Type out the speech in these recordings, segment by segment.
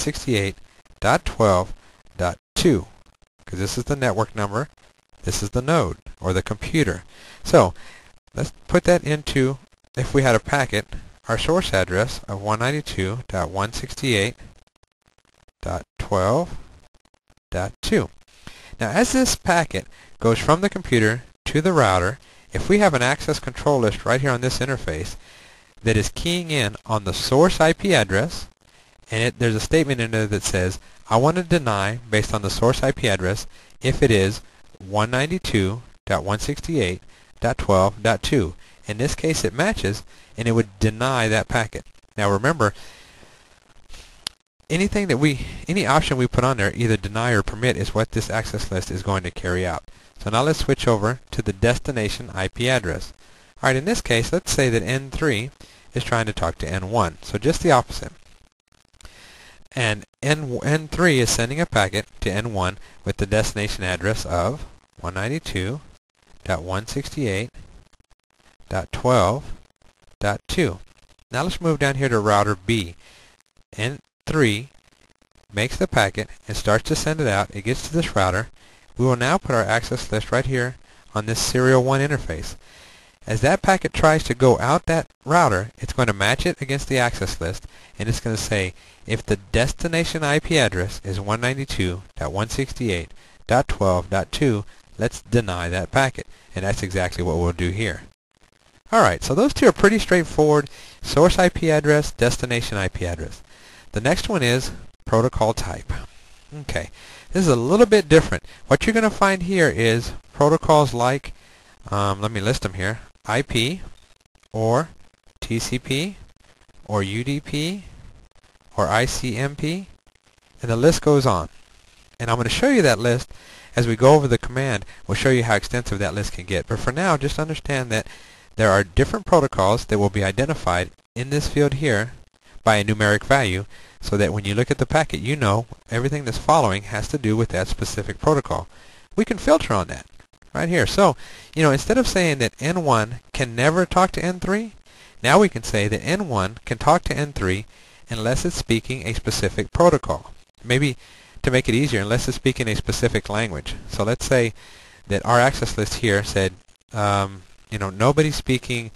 168.12.2, because this is the network number, this is the node, or the computer. So let's put that into, if we had a packet, our source address of 192.168.12.2. Now as this packet goes from the computer to the router, if we have an access control list right here on this interface that is keying in on the source IP address, and there's a statement in there that says, I want to deny based on the source IP address if it is 192.168.12.2. In this case it matches, and it would deny that packet. Now remember, any option we put on there, either deny or permit, is what this access list is going to carry out. So now let's switch over to the destination IP address. Alright, in this case, let's say that N3 is trying to talk to N1. So just the opposite. And N3 is sending a packet to N1 with the destination address of 192.168.12.2. Now let's move down here to router B. N3 makes the packet and starts to send it out. It gets to this router. We will now put our access list right here on this serial 1 interface. As that packet tries to go out that router, it's going to match it against the access list, and it's going to say, if the destination IP address is 192.168.12.2, let's deny that packet. And that's exactly what we'll do here. Alright, so those two are pretty straightforward. Source IP address, destination IP address. The next one is protocol type. Okay, this is a little bit different. What you're going to find here is protocols like, let me list them here, IP, or TCP, or UDP, or ICMP, and the list goes on. And I'm going to show you that list as we go over the command. We'll show you how extensive that list can get. But for now, just understand that there are different protocols that will be identified in this field here by a numeric value, so that when you look at the packet, you know everything that's following has to do with that specific protocol. We can filter on that right here. So, instead of saying that N1 can never talk to N3, now we can say that N1 can talk to N3 unless it's speaking a specific protocol. Maybe to make it easier, unless it's speaking a specific language. So let's say that our access list here said, nobody speaking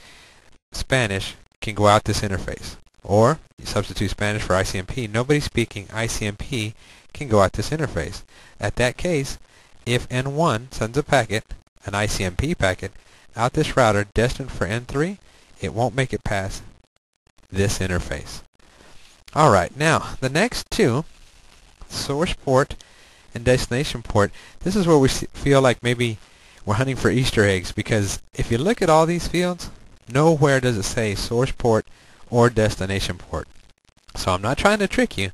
Spanish can go out this interface. Or, you substitute Spanish for ICMP, nobody speaking ICMP can go out this interface. At that case, if N1 sends a packet, an ICMP packet, out this router destined for N3, it won't make it past this interface. Alright, now, the next two, source port and destination port, this is where we feel like maybe we're hunting for Easter eggs, because if you look at all these fields, nowhere does it say source port or destination port. So I'm not trying to trick you,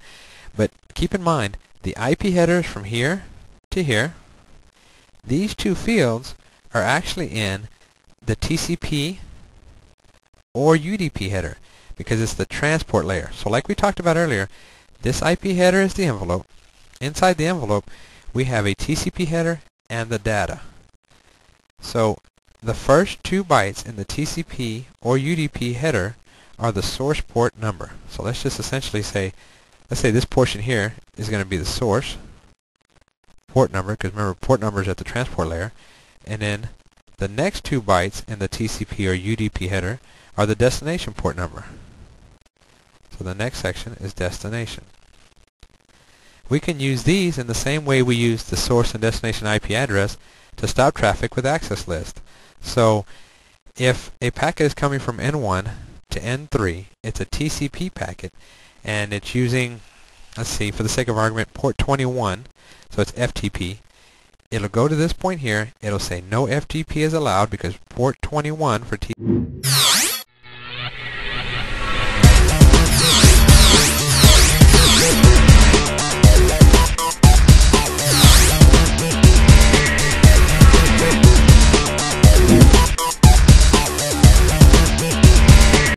but keep in mind, the IP headers from here to here, these two fields are actually in the TCP or UDP header, because it's the transport layer. So like we talked about earlier, this IP header is the envelope. Inside the envelope, we have a TCP header and the data. So the first 2 bytes in the TCP or UDP header are the source port number. So let's just essentially say, let's say this portion here is going to be the source port number, because remember, port number is at the transport layer, and then the next 2 bytes in the TCP or UDP header are the destination port number. So the next section is destination. We can use these in the same way we use the source and destination IP address to stop traffic with access list. So if a packet is coming from N1 to N3, it's a TCP packet, and it's using, let's see, for the sake of argument, port 21, so it's FTP. It'll go to this point here, it'll say no FTP is allowed because port 21 for TCP